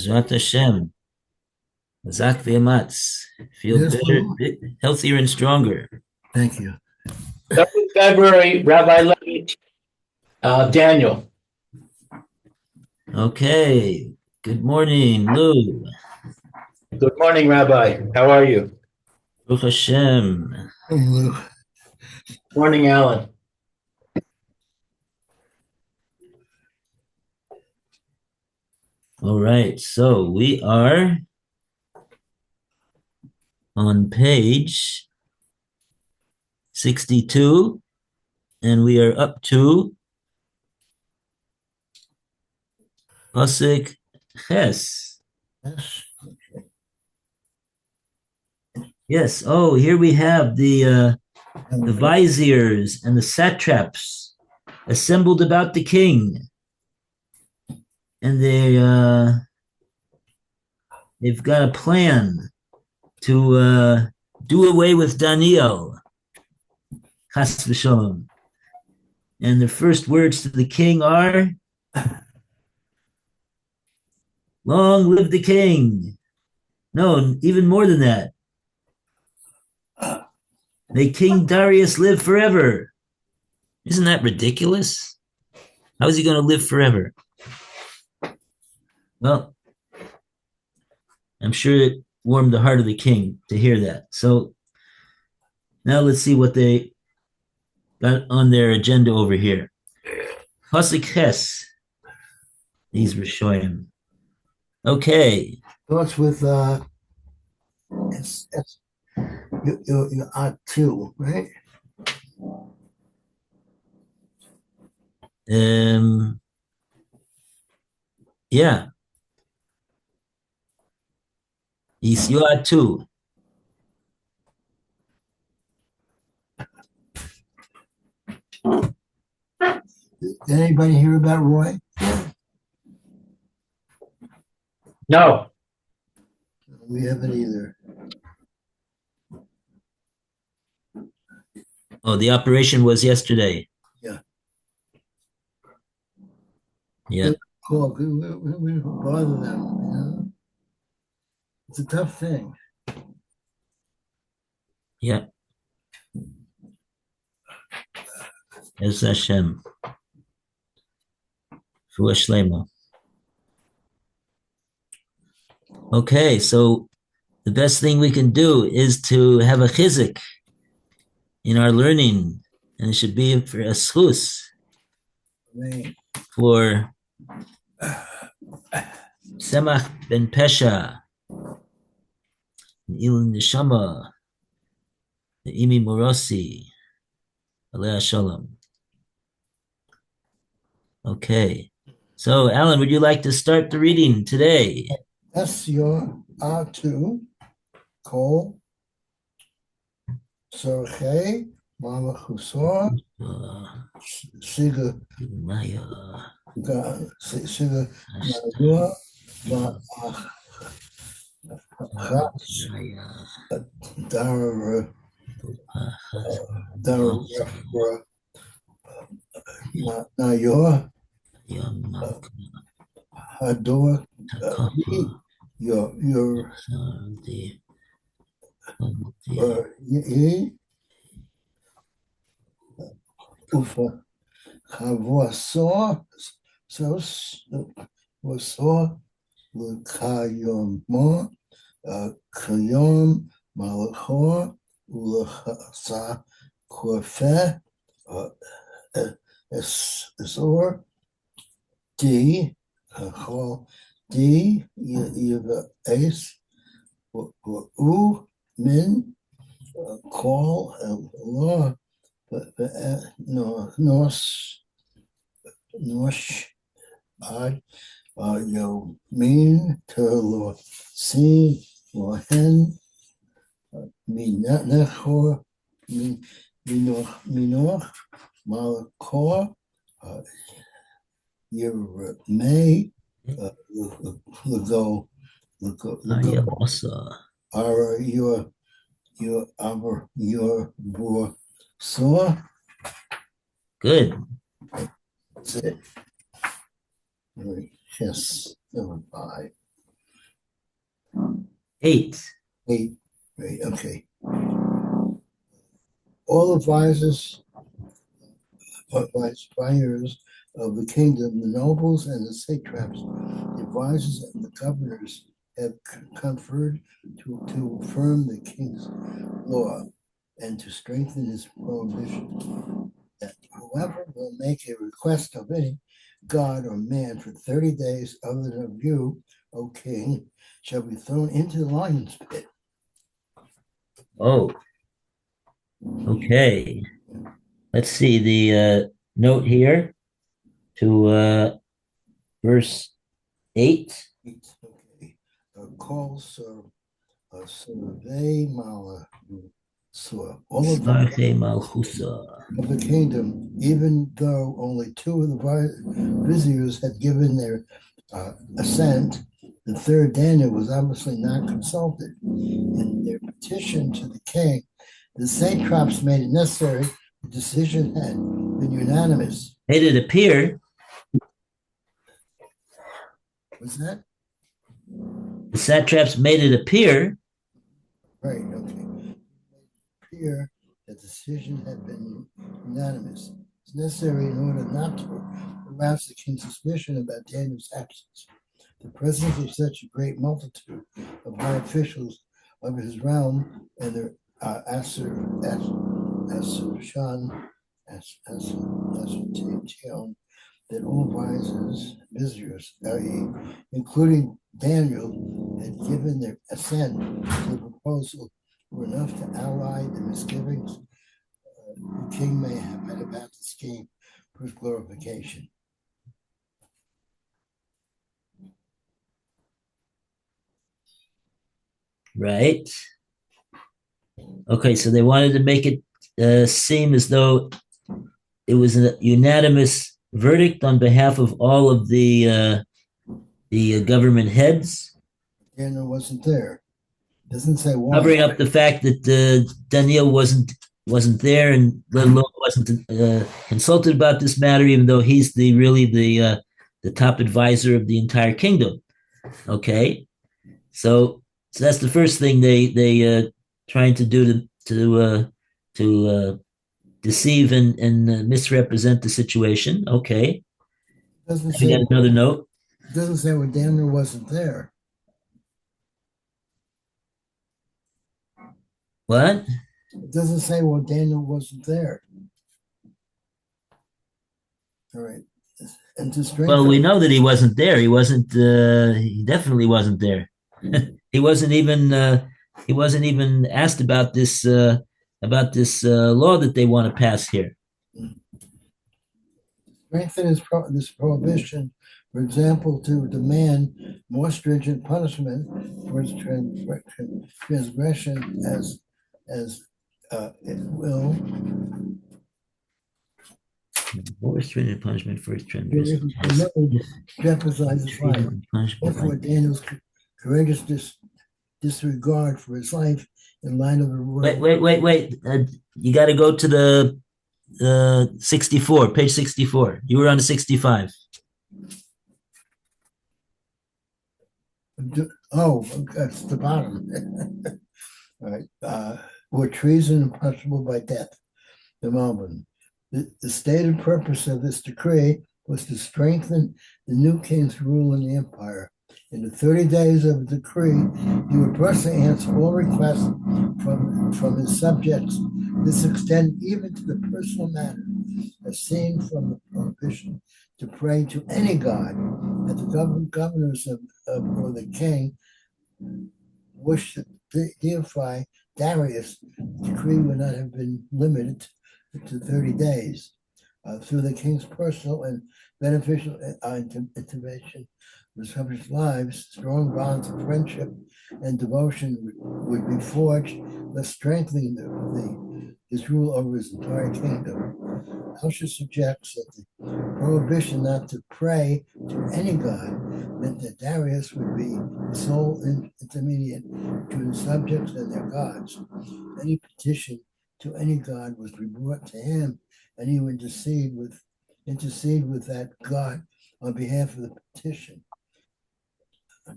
Bezrat Hashem. Zak v'yamatz. Feel Yes, better, Lord. healthier and stronger. Thank you. February, Rabbi Levitt, Daniel. Okay. Good morning, Lou. Good morning, Rabbi. How are you? Baruch Hashem. Hey, Lou. Morning, Alan. All right. So we are on page 62, and we are up to Pasuk Ches. Yes. Yes. Oh, here we have the viziers and the satraps assembled about the king, and they've got a plan to do away with Daniel. Chas v'shalom. And the first words to the king are, "Long live the king." No, even more than that. May King Darius live forever. Isn't that ridiculous? How is he going to live forever? Well, I'm sure it warmed the heart of the king to hear that. So now let's see what they got on their agenda over here. Pasuk Ches. These Rishoyim. Okay. Starts with it's you are two, right? Yeah. You are two. Did anybody hear about Roy? No. We haven't either. Oh, the operation was yesterday. Yeah. Yeah. Cool. We don't bother them, you know? It's a tough thing. Yeah. Ez Hashem. Fuah Shlema. Okay, so the best thing we can do is to have a chizik in our learning, and it should be for a schus, Right. for Semach ben Pesha, Ilin Neshama, Imi Morosi, Aleh Shalom. Okay, so Alan, would you like to start the reading today? That's your R2, Cole, Sorche, Mama Husor, Siga, Maya, Siga, Mayua, Dara, Nayor, Hador, your Ufa, Havosaw, Wasaw, Lukayom, Kayom, Malachor, Ulasa, Korfe, Esor, D, Hall, D, Yiva Ace, U, Min, Call, Law, no, Norse, Odd, yo, mean, Turlo, see, or hen, me, Nechor, me, Minor, Malakor, your May, Lego, our, your, saw, Good. that's it. Yes, number 5. 8. Eight. Right, okay. All advisors of the kingdom, the nobles and the satraps, the advisors and the governors have conferred to affirm the king's law and to strengthen his prohibition that whoever will make a request of any god or man for 30 days other than of you, O king, shall be thrown into the lion's pit. Oh, okay. Let's see the note here to verse 8. Okay. Calls survey mala. So all of Svarche Malchusa. the kingdom, even though only two of the viziers had given their assent, the third Daniel was obviously not consulted. In their petition to the king, the satraps made it necessary. The decision had been unanimous. Made it appear, Was that the satraps made it appear right? Okay. Here, the decision had been unanimous. It's necessary in order not to arouse the king's suspicion about Daniel's absence. The presence of such a great multitude of high officials of his realm and the ascertain that all visitors, including Daniel, had given their assent to the proposal were enough to ally the misgivings the king may have had about the scheme for his glorification. right. Okay, so they wanted to make it seem as though it was a unanimous verdict on behalf of all of the government heads, Daniel wasn't there. Doesn't say why. covering up the fact that Daniel wasn't there, and let alone wasn't consulted about this matter, even though he's the top advisor of the entire kingdom. Okay, so that's the first thing they trying to do to deceive and misrepresent the situation. Okay, Doesn't we say got another note. doesn't say when Daniel wasn't there. What? It doesn't say well Daniel wasn't there. All right. And to strengthen Well, we know that he wasn't there. He wasn't. He definitely wasn't there. he wasn't even. He wasn't even asked about this law that they want to pass here. this prohibition, for example, to demand more stringent punishment for its transgression as it will More stringent punishment for his transgression. jeopardize his life. Therefore, Daniel's courageous disregard for his life in line of the royal. Wait. You got to go to the 64, page 64. You were on 65. Oh, that's the bottom. All right. Were treason punishable by death. The moment. The stated purpose of this decree was to strengthen the new king's rule in the empire. In the 30 days of the decree, he would personally answer all requests from his subjects. This extended even to the personal matter, as seen from the prohibition to pray to any god. That the governors or the king wished to deify Darius, the decree would not have been limited to 30 days. Through the king's personal and beneficial intervention for subjects' lives, strong bonds of friendship and devotion would be forged, thus strengthening his rule over his entire kingdom. Elsha subjects that the prohibition not to pray to any god meant that Darius would be the sole intermediate between the subjects and their gods. Any petition to any god was brought to him, and he would intercede with that god on behalf of the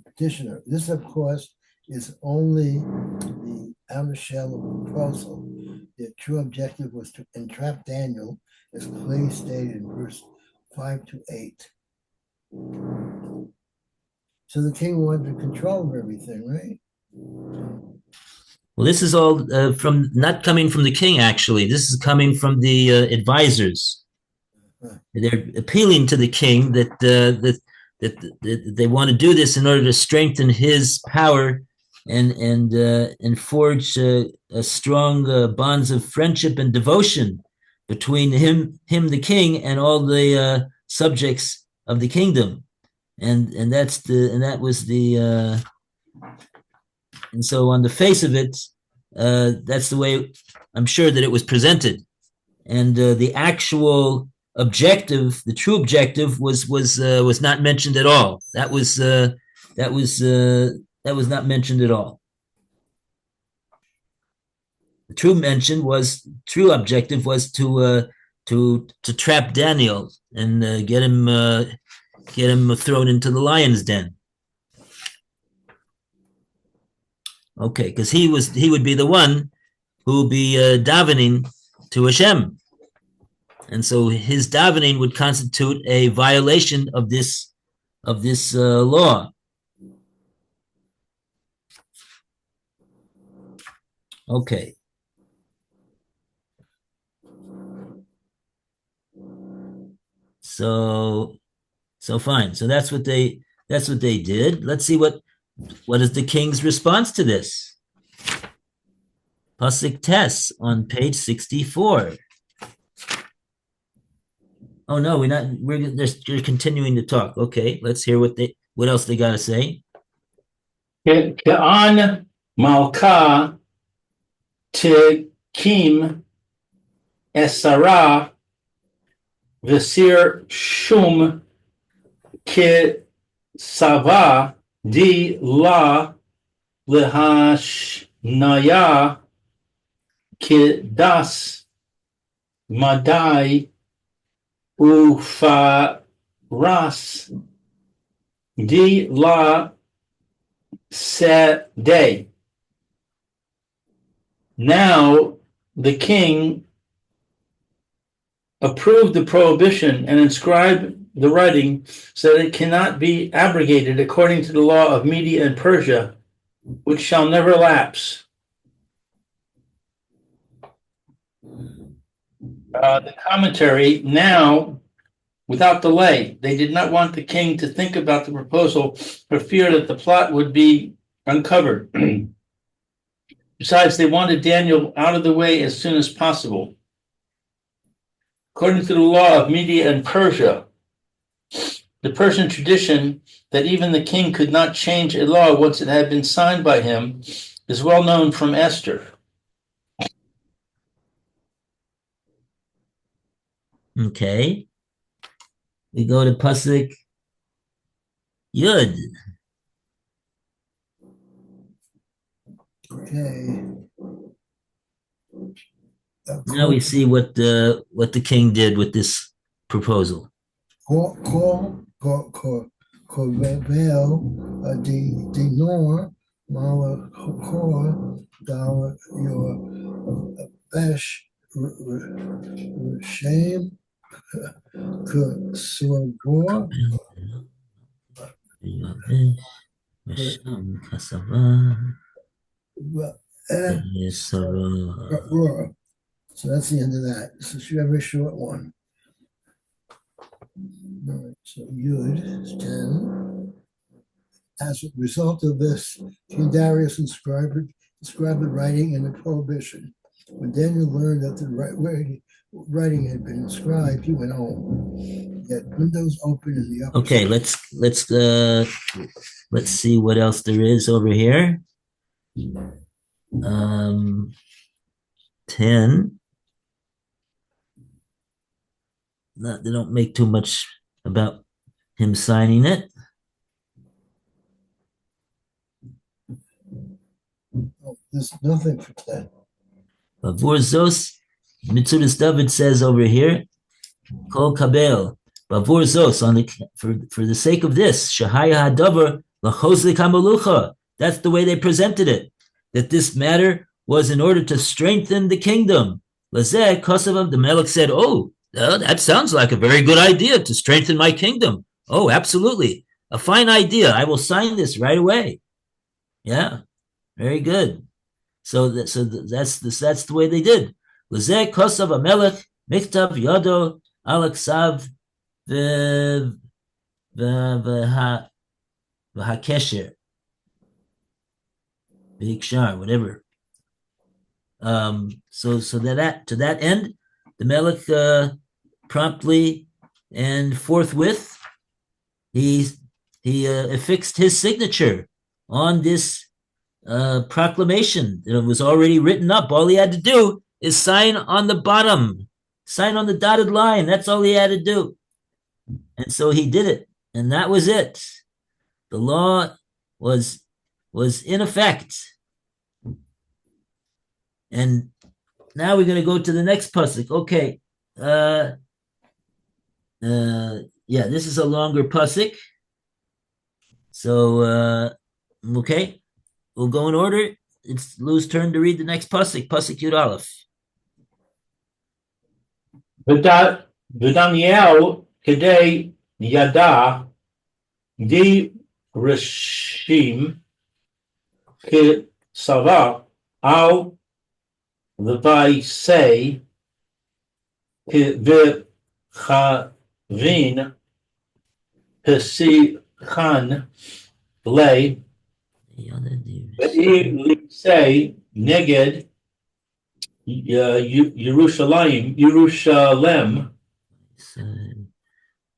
petitioner. This, of course, is only the outer shell of the proposal. The true objective was to entrap Daniel, as clearly stated in verse 5 to 8. So the king wanted control of everything, right? Well, this is all from not coming from the king. Actually, this is coming from the advisors. They're appealing to the king that they want to do this in order to strengthen his power and forge a strong bonds of friendship and devotion between him the king and all the subjects of the kingdom, and that was the and so on the face of it, that's the way I'm sure that it was presented, and the actual objective, the true objective, was not mentioned at all. That was not mentioned at all. The true objective was to trap Daniel and get him thrown into the lion's den. Okay, because he would be the one who would be davening to Hashem, and so his davening would constitute a violation of this law. Okay. So fine. So that's what they did. Let's see what is the king's response to this. Pasuk Tes on page 64. Oh no, they're continuing to talk. Okay, let's hear what else they got to say. Ke'an malka tekim esara v'sir shum kesava di la lehashnaya kedas madai ufaras di la sede. Now the king approved the prohibition and inscribed the writing so that it cannot be abrogated according to the law of Media and Persia, which shall never lapse. The commentary, now, without delay, they did not want the king to think about the proposal for fear that the plot would be uncovered. Besides, they wanted Daniel out of the way as soon as possible. According to the law of Media and Persia, the Persian tradition that even the king could not change a law once it had been signed by him is well known from Esther. Okay. We go to Pasuk Yud. Okay. Now we see what the king did with this proposal. Corvel de nor malachor dal your besh shame Kusugor So that's the end of that. This is a very short one. All right, so Yud is 10. As a result of this, King Darius inscribed the writing in the prohibition. When Daniel learned that the writing had been inscribed, he went home. He had windows open in the upper. Okay, let's see what else there is over here. 10. They don't make too much about him signing it. Oh, there's nothing for 10. But Zos, Mitzudas David says over here, Kol Kabel, Zos, for the sake of this, Shahaya Hadavar, Lachos Lekamelucha, That's the way they presented it, that this matter was in order to strengthen the kingdom. Lazeh Kosovo, the Melech said, oh, that sounds like a very good idea to strengthen my kingdom. Oh, absolutely. A fine idea. I will sign this right away. Yeah, very good. That's the way they did. Lazeh Kosovo Melech Miktav Yodo Alexav V'Hakesher V'Hikshar, whatever. So that to that end, the Melech promptly and forthwith he affixed his signature on this proclamation that was already written up. All he had to do is sign on the bottom, sign on the dotted line. That's all he had to do, and so he did it, and that was it. The law was in effect, and now we're going to go to the next pasuk. Okay. Yeah, this is a longer pasuk. So, okay, we'll go in order. It's Lou's turn to read the next pasuk, pasuk Yud Aleph. V'Daniel kedei yada di rishim kesava al Levi say v'chavin pesichan lay say neged Yerushalem,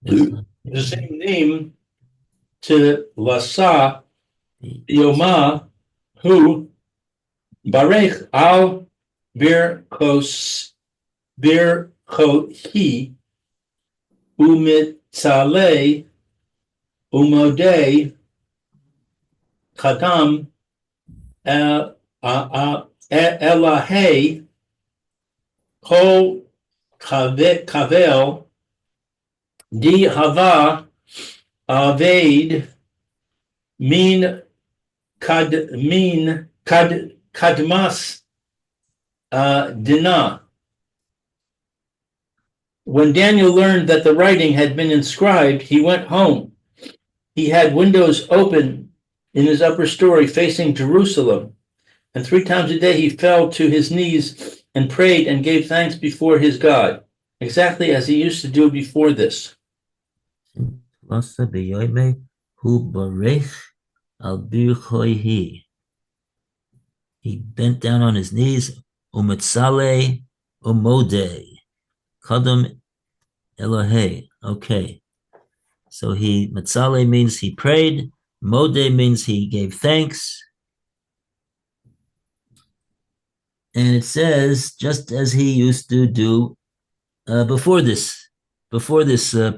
the same name to Lasa Yoma, who Barech al Birkohi Umitzale Umode Kadam Elahe Kol Kavel Di Hava Aved Min Kadmas Dinah. When Daniel learned that the writing had been inscribed, he went home. He had windows open in his upper story facing Jerusalem, and 3 times a day he fell to his knees and prayed and gave thanks before his God, exactly as he used to do before this. He bent down on his knees, umitzale umode, kadam Elohe. Okay. So Matzale means he prayed. Mode means he gave thanks. And it says, just as he used to do before this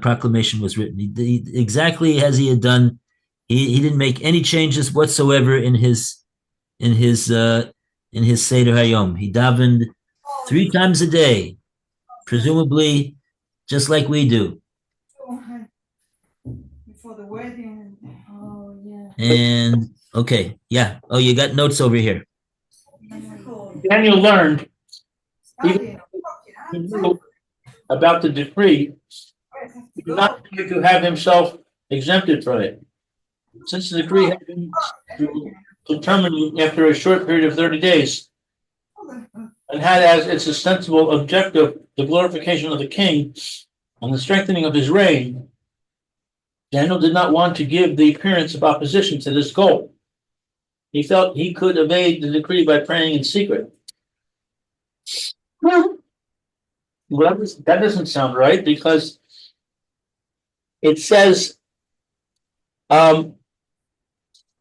proclamation was written, exactly as he had done. He didn't make any changes whatsoever in his Seder Hayom. He davened 3 times a day, presumably just like we do. Before the wedding. Oh, yeah. And okay, yeah. Oh, you got notes over here. Daniel learned about the decree. He did not need to have himself exempted from it. Since the decree had been determined after a short period of 30 days and had as its ostensible objective the glorification of the king and the strengthening of his reign, Daniel did not want to give the appearance of opposition to this goal. He felt he could evade the decree by praying in secret. Well, that doesn't sound right, because it says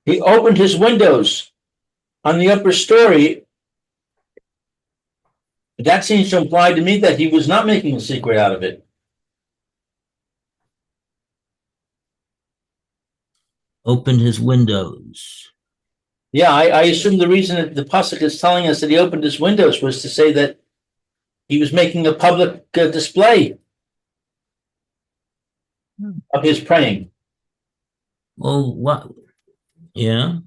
he opened his windows on the upper story. That seems to imply to me that he was not making a secret out of it. Opened his windows. Yeah, I assume the reason that the pasuk is telling us that he opened his windows was to say that he was making a public display of his praying. Well, what? Yeah.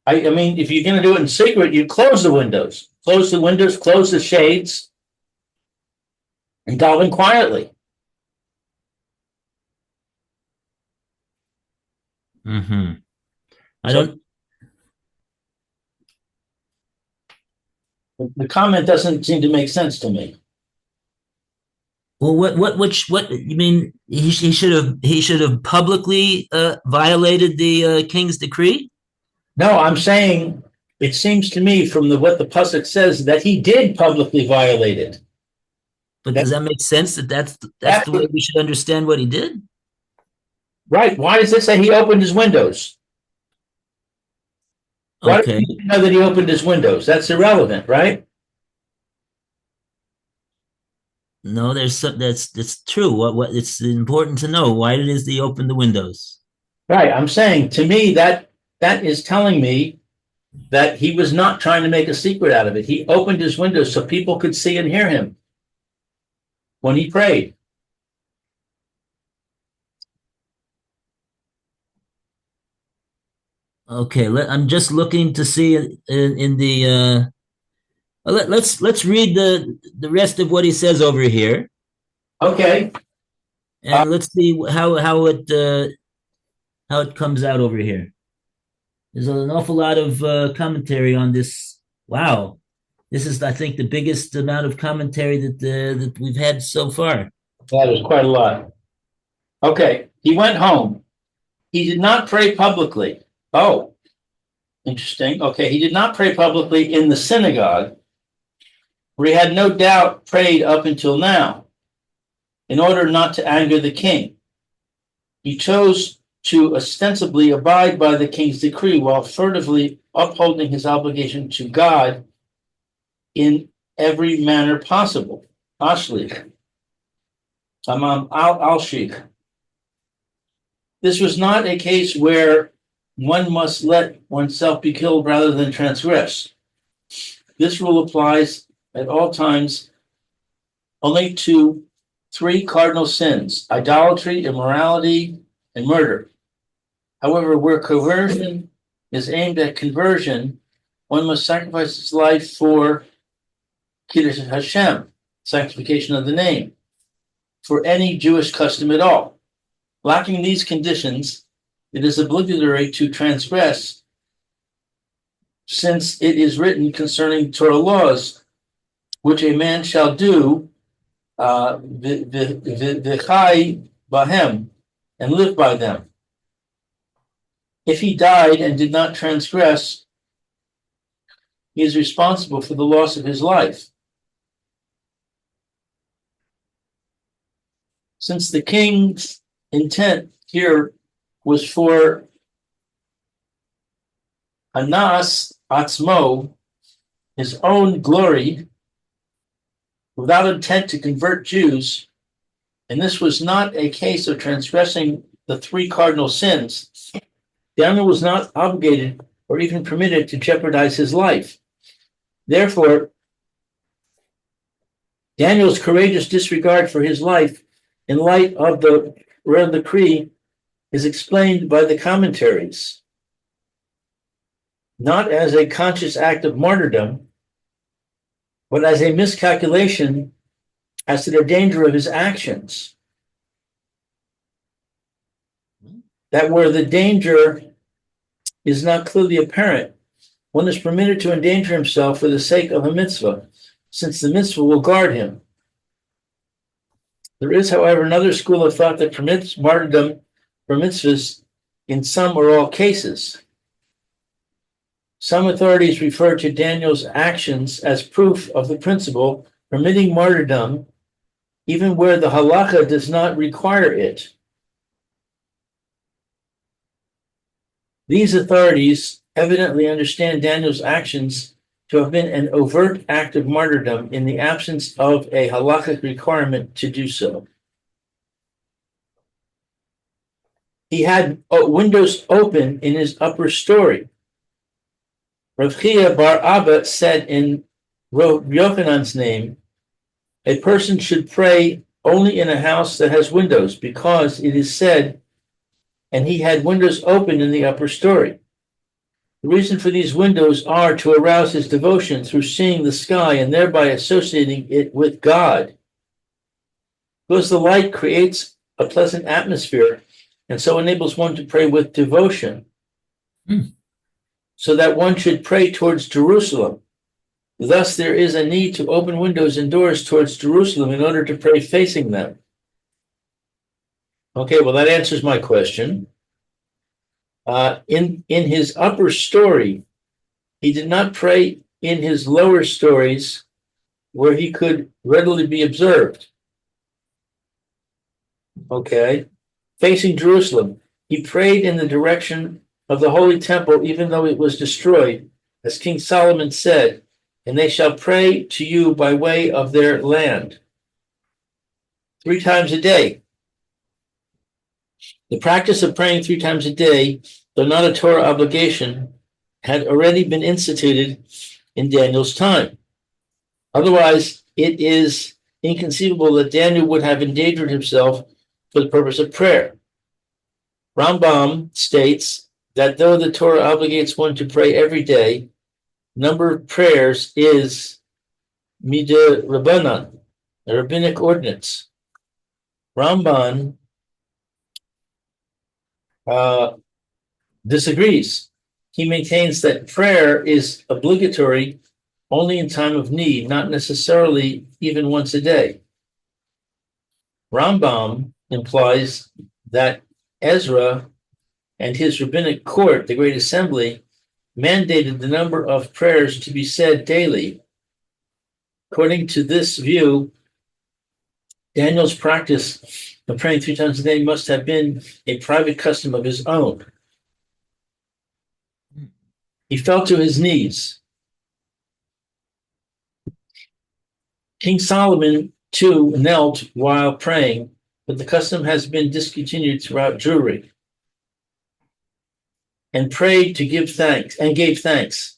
I mean, if you're going to do it in secret, you close the windows, close the shades, and dive in quietly. Mm-hmm. I So don't. the comment doesn't seem to make sense to me. Well, what you mean? He should have publicly violated the king's decree. No, I'm saying it seems to me from what the pasuk says that he did publicly violate it. But That, does that make sense? That's that the way we should understand what he did. right? Why does it say he opened his windows? Why do Okay. you know that he opened his windows? That's irrelevant, right? No, there's some, that's true. What it's important to know why it is he opened the windows. Right. I'm saying to me that is telling me that he was not trying to make a secret out of it. He opened his windows so people could see and hear him when he prayed. Okay, I'm just looking to see in the let's read the rest of what he says over here, Okay. Uh, and let's see how it comes out over here. There's an awful lot of commentary on this. Wow, this is I think the biggest amount of commentary that we've had so far. that is quite a lot. Okay. He went home. He did not pray publicly. Oh, interesting. Okay. He did not pray publicly in the synagogue, where he had no doubt prayed up until now, in order not to anger the king. He chose to ostensibly abide by the king's decree while furtively upholding his obligation to God in every manner possible. Ashlich. Tamam al-Shik. This was not a case where one must let oneself be killed rather than transgress. This rule applies at all times only to three cardinal sins: idolatry, immorality, and murder. However, where conversion is aimed at conversion, one must sacrifice his life for Kiddush Hashem, sanctification of the name, for any Jewish custom at all. Lacking these conditions, it is obligatory to transgress, since it is written concerning Torah laws, which a man shall do, v'chai bahem, and live by them. If he died and did not transgress, he is responsible for the loss of his life. Since the king's intent here was for Anas Atzmo, his own glory, without intent to convert Jews, and this was not a case of transgressing the three cardinal sins, Daniel was not obligated or even permitted to jeopardize his life. Therefore, Daniel's courageous disregard for his life in light of the royal decree is explained by the commentaries, not as a conscious act of martyrdom, but as a miscalculation as to the danger of his actions. That where the danger is not clearly apparent, one is permitted to endanger himself for the sake of a mitzvah, since the mitzvah will guard him. There is, however, another school of thought that permits martyrdom for mitzvahs in some or all cases. Some authorities refer to Daniel's actions as proof of the principle permitting martyrdom, even where the halacha does not require it. These authorities evidently understand Daniel's actions to have been an overt act of martyrdom in the absence of a halachic requirement to do so. He had windows open in his upper story. Rav Chia bar Abba said in Rav Yochanan's name, a person should pray only in a house that has windows, because it is said, and he had windows open in the upper story. The reason for these windows are to arouse his devotion through seeing the sky and thereby associating it with God. Because the light creates a pleasant atmosphere and so enables one to pray with devotion, so that one should pray towards Jerusalem. Thus, there is a need to open windows and doors towards Jerusalem in order to pray facing them. Okay, well, that answers my question. In his upper story, he did not pray in his lower stories where he could readily be observed. Okay, facing Jerusalem, he prayed in the direction of the holy temple, even though it was destroyed, as King Solomon said, and they shall pray to you by way of their land. 3 times a day. The practice of praying 3 times a day, though not a Torah obligation, had already been instituted in Daniel's time. Otherwise, it is inconceivable that Daniel would have endangered himself for the purpose of prayer. Rambam states that though the Torah obligates one to pray every day, number of prayers is midah rabbanan, a rabbinic ordinance. Ramban disagrees. He maintains that prayer is obligatory only in time of need, not necessarily even once a day. Rambam implies that Ezra and his rabbinic court, the Great Assembly, mandated the number of prayers to be said daily. According to this view, Daniel's practice of praying 3 times a day must have been a private custom of his own. He fell to his knees. King Solomon, too, knelt while praying, but the custom has been discontinued throughout Jewry, and prayed to give thanks, and gave thanks.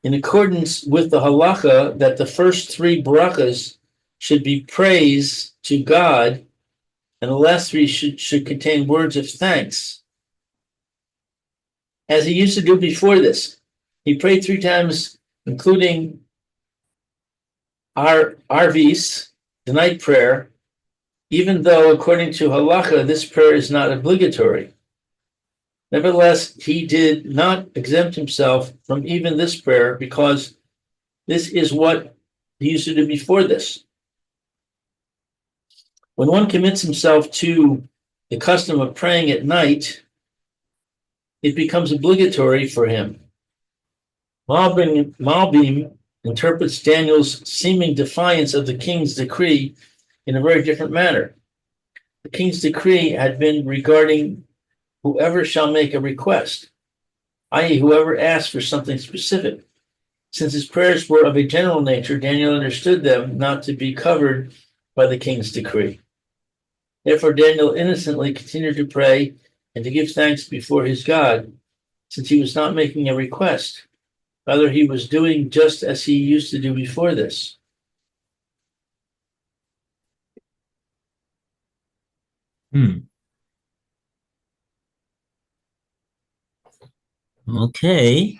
In accordance with the halacha that the first 3 brachas should be praise to God, and the last 3 should contain words of thanks. As he used to do before this, he prayed 3 times, including Arvis, the night prayer, even though, according to halacha, this prayer is not obligatory. Nevertheless, he did not exempt himself from even this prayer because this is what he used to do before this. When one commits himself to the custom of praying at night, it becomes obligatory for him. Malbim interprets Daniel's seeming defiance of the king's decree in a very different manner. The king's decree had been regarding whoever shall make a request, i.e., whoever asks for something specific. Since his prayers were of a general nature, Daniel understood them not to be covered by the king's decree. Therefore, Daniel innocently continued to pray and to give thanks before his God, since he was not making a request. Rather, he was doing just as he used to do before this. Okay.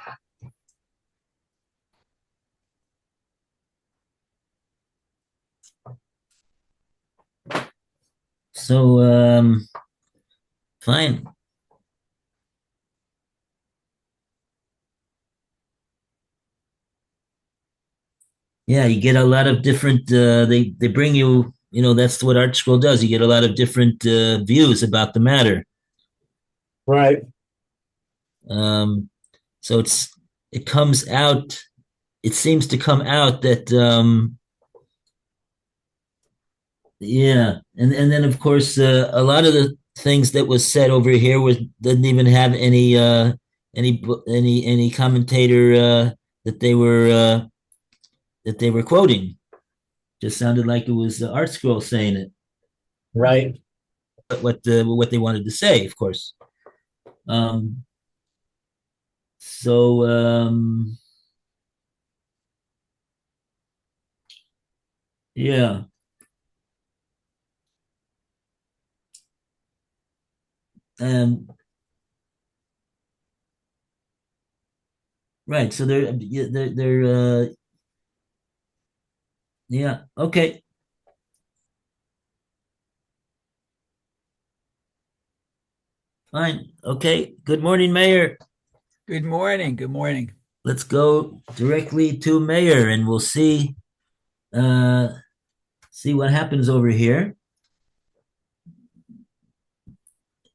So, fine. Yeah, you get a lot of different. They bring you. That's what Art Scroll does. You get a lot of different views about the matter. Right. So it comes out. It seems to come out that yeah, and then of course a lot of the things that was said over here was didn't even have any commentator that they were quoting. Just sounded like it was Art Scroll saying it. Right. But what they wanted to say, of course. Um, so yeah, and Right. So they're yeah. Okay. Fine. Okay. Good morning, Mayor. Good morning. Good morning. Let's go directly to Mayor, and we'll uh see what happens over here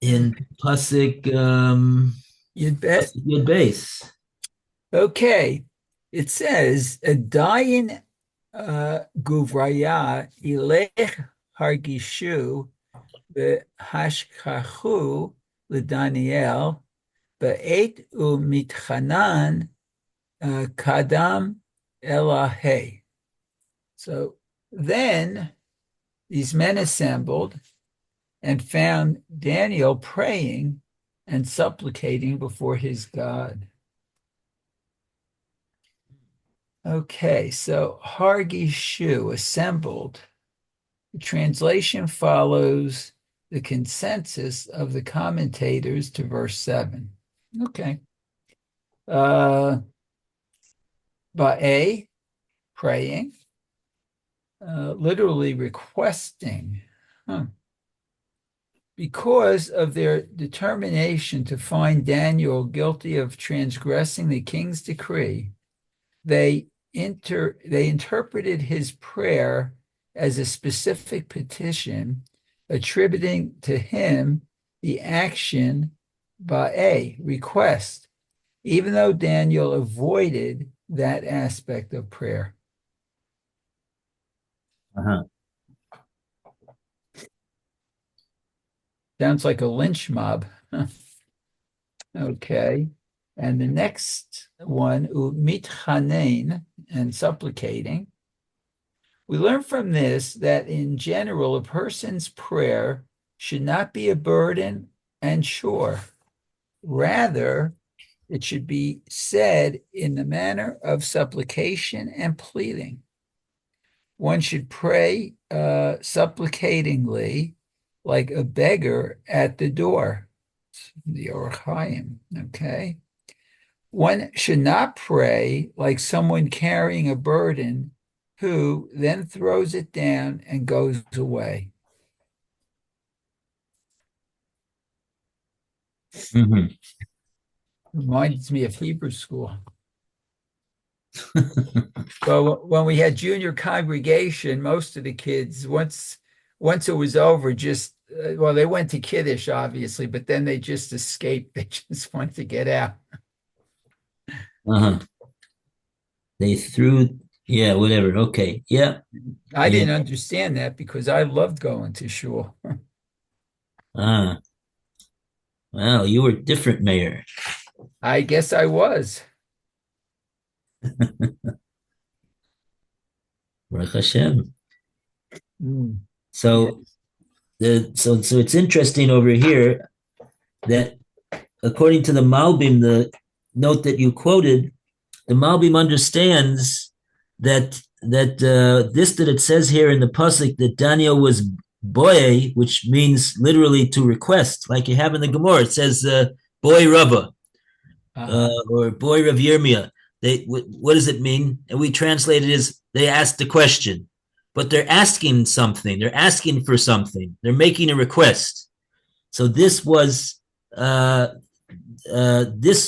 in Pasuk You'd bet. Yud Base. Okay. It says, Dayin guvraya ilech hargishu hashkachu LeDaniel be'et umitchanan kadam elahe. So then these men assembled and found Daniel praying and supplicating before his God. Okay, so Hargishu assembled. The translation follows the consensus of the commentators to verse 7. Okay. Ba'e, praying, literally requesting. Huh. Because of their determination to find Daniel guilty of transgressing the king's decree, they interpreted his prayer as a specific petition, attributing to him the action ba'e, request, even though Daniel avoided that aspect of prayer. Uh-huh. Sounds like a lynch mob. Okay. And the next one, mitchanein, and supplicating. We learn from this that in general, a person's prayer should not be a burden and chore. Rather, it should be said in the manner of supplication and pleading. One should pray supplicatingly like a beggar at the door. The Orach Chaim, okay? One should not pray like someone carrying a burden who then throws it down and goes away. Mhm. Reminds me of Hebrew school. Well, when we had junior congregation, most of the kids, once it was over, just well, they went to Kiddush, obviously, but then they just escaped. They just wanted to get out. Uh-huh. They threw, yeah, whatever. Okay. Yeah. I Yeah. didn't understand that because I loved going to shul. Ah, wow, you were different, Mayor. I guess I was. Baruch Hashem. Mm, So yes. so it's interesting over here that according to the Malbim, the note that you quoted, the Malbim understands that this that it says here in the pasuk that Daniel was boy, which means literally to request, like you have in the Gemara. It says boy Rava Uh-huh. or boy Rav Yirmiyah. What does it mean? And we translate it as they asked the question, but they're asking something. They're asking for something. They're making a request. So this was this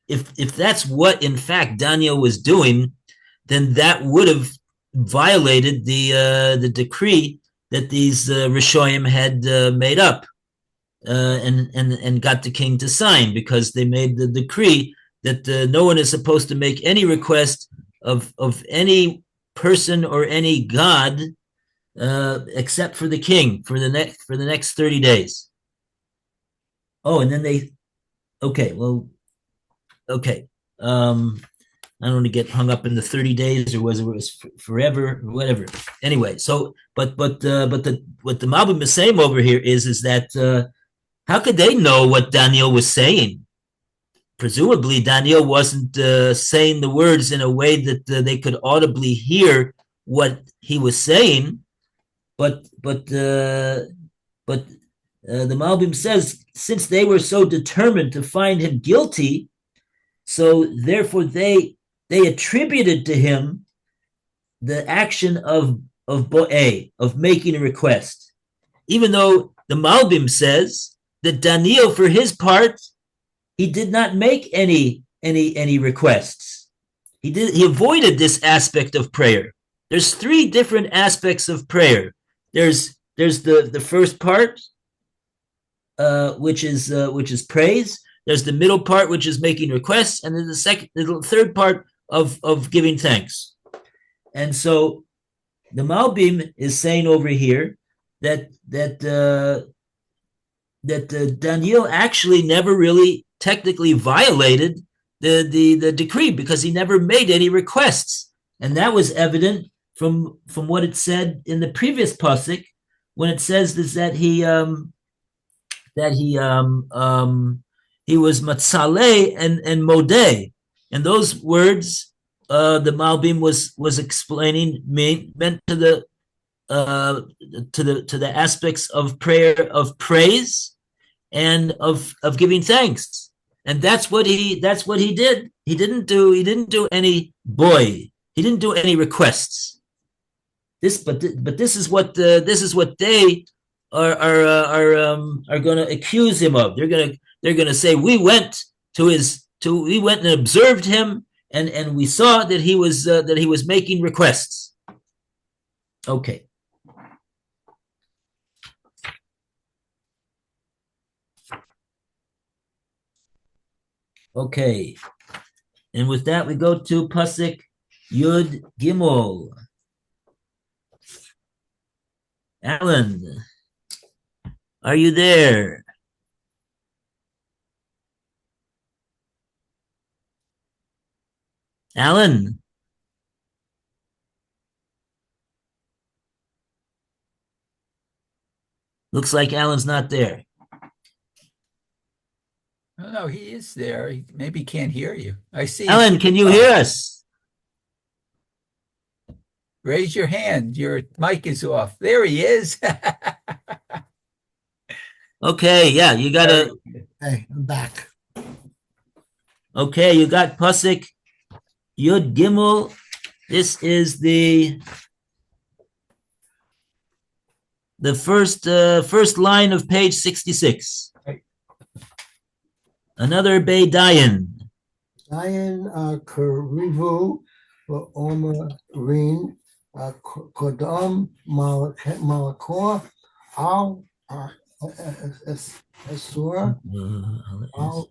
if that's what in fact Daniel was doing, then that would have violated the decree that these Rishoyim had made up and got the king to sign, because they made the decree that no one is supposed to make any request of any person or any god except for the king for the next 30 days. Oh, and then they okay, well, okay. I don't want to get hung up in the 30 days or was it was forever or whatever. Anyway, so but the what the Malbim is saying over here is that how could they know what Daniel was saying? Presumably, Daniel wasn't saying the words in a way that they could audibly hear what he was saying. But the Malbim says since they were so determined to find him guilty, So therefore, they attributed to him the action of bo'eh, of making a request, even though the Malbim says that Daniel, for his part, he did not make any requests. He avoided this aspect of prayer. There's three different aspects of prayer. There's the first part, which is praise. There's the middle part, which is making requests, and then the third part of giving thanks. And so the Malbim is saying over here that Daniel actually never really technically violated the decree because he never made any requests, and that was evident from what it said in the previous pasuk when it says is that he was matzaleh and modeh, and those words the Malbim was explaining meant to the aspects of prayer of praise and of giving thanks, and that's what he did. He didn't do any boy. He didn't do any requests. But this is what they are going to accuse him of. They're going to say we went and observed him, and we saw that he was making requests. Okay. Okay. And with that, we go to Pasuk Yud Gimel. Alan, are you there? Alan? Looks like Alan's not there. No, he is there. He maybe can't hear you. I see. Alan, can you hear us? Raise your hand. Your mic is off. There he is. Okay, yeah, you got to. Hey, I'm back. Okay, you got Pasuk Yud Gimel. This is the first line of page 66. Right. Another Bey Dayan. Dayan Karivu Omer Rin Kodam Malakor Al Asura Al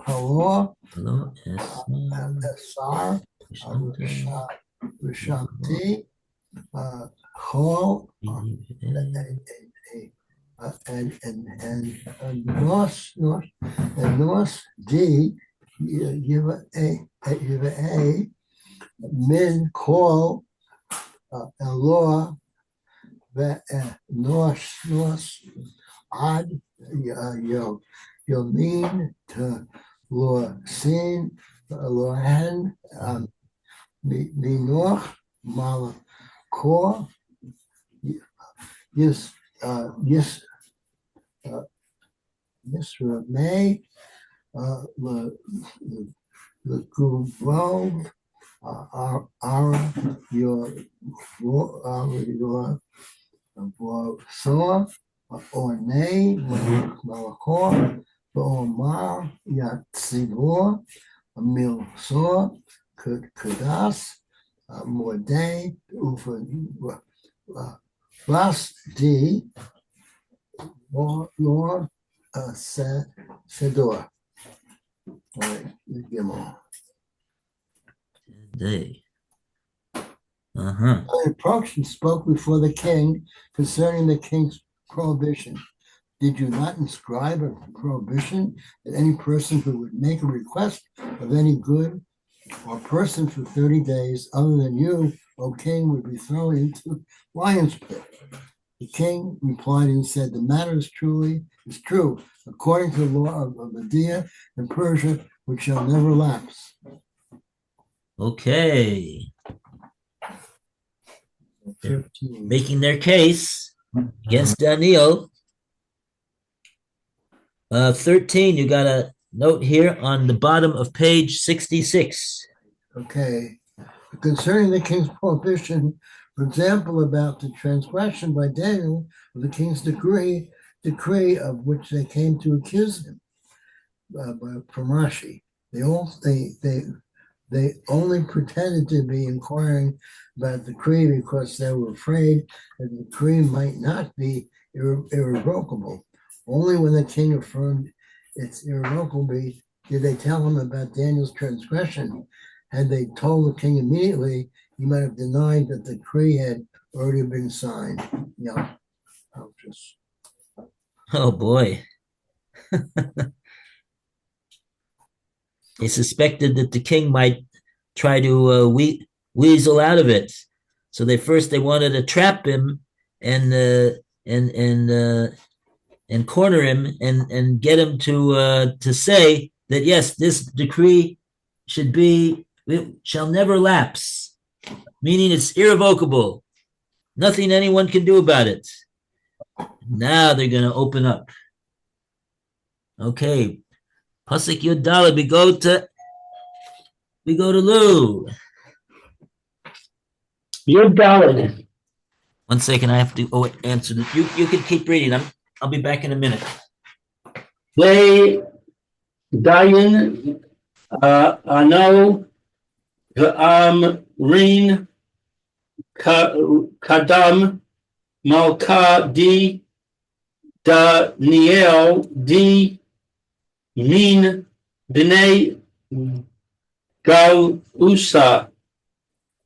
Halor Asar Rishanti Hall and North D give a min call Elor North Ad Yomin to Lor Sin Lohan Minor Malakor Yes May the Guvov are your Soa or Nay Malakor Omar Yatzibor Mil Soa Kudas Mordei Ufa Bas D Lord Fedor. All right, Gimel. Day. I approached and spoke before the king concerning the king's prohibition. Did you not inscribe a prohibition that any person who would make a request of any good or person for 30 days other than you, O king, would be thrown into lion's pit? The king replied and said, the matter is true, according to the law of Media and Persia, which shall never lapse. Okay. 13. Making their case against Daniel. 13, you got a note here on the bottom of page 66. Okay. Concerning the king's prohibition, for example, about the transgression by Daniel of the king's decree of which they came to accuse him from Rashi. They only pretended to be inquiring about the decree because they were afraid that the decree might not be irrevocable. Only when the king affirmed it's irrevocable did they tell him about Daniel's transgression. Had they told the king immediately, he might have denied that the decree had already been signed. Yeah, I'll just. Oh boy. They suspected that the king might try to weasel out of it. So they wanted to trap him and and corner him and get him to say that yes, this decree it shall never lapse, meaning it's irrevocable. Nothing anyone can do about it. Now they're going to open up. Okay, Pasuk Yud Daled. We go to Lou. You're valid. 1 second, I have to answer this. You can keep reading. I'll be back in a minute. They Dayan Ano V'am Rin Kadam Malka Di Daniel Di Min B'nai Gal Usa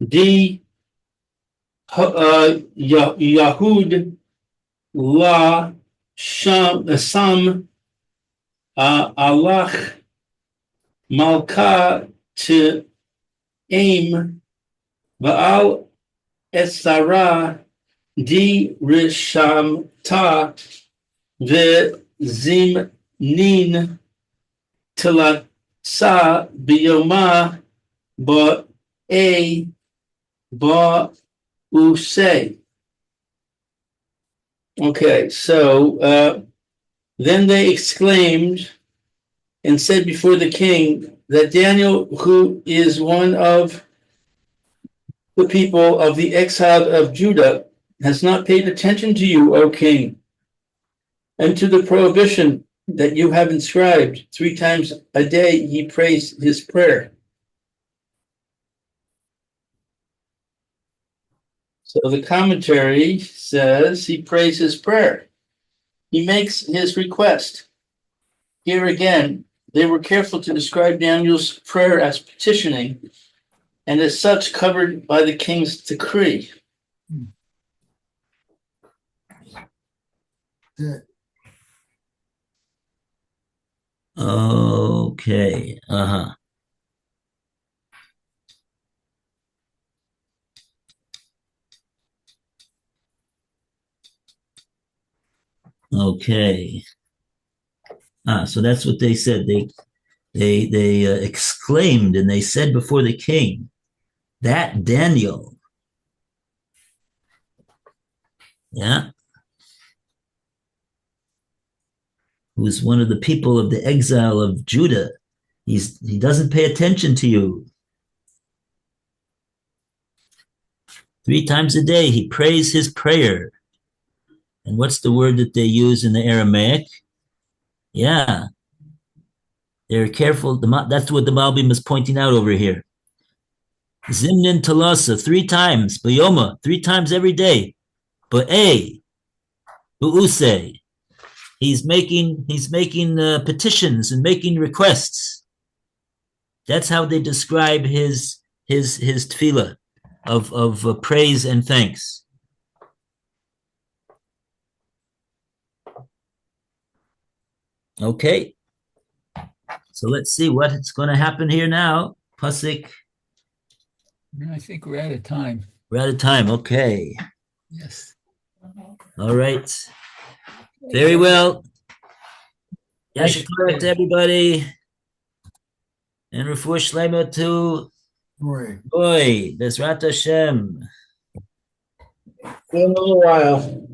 Di Yahud La Sam Allah Malka to aim Baal Esara Di Rishamta Vizimnin Tilasa Bioma Ba A Ba Usay. Okay, so then they exclaimed and said before the king that Daniel, who is one of the people of the exiled of Judah, has not paid attention to you, O king, and to the prohibition that you have inscribed. 3 times a day he prays his prayer. So the commentary says he prays his prayer. He makes his request. Here again, they were careful to describe Daniel's prayer as petitioning, and as such covered by the king's decree. Okay. Uh-huh. Okay. So that's what they said. They exclaimed and they said before the king that Daniel, yeah, who's one of the people of the exile of Judah, he doesn't pay attention to you. 3 times a day he prays his prayer. And what's the word that they use in the Aramaic? Yeah, they're careful. That's what the Malbim is pointing out over here. Zimnin talasa 3 times, bayoma 3 times every day. Ba'e, bu'use. He's making petitions and making requests. That's how they describe his tefillah of praise and thanks. Okay, so let's see what's going to happen here now. Pasuk. I think we're out of time. We're out of time. Okay. Yes. All right. Very well. Yashikara to everybody. And Refuah Shlema to Boy, Bezrat Hashem. In a little while.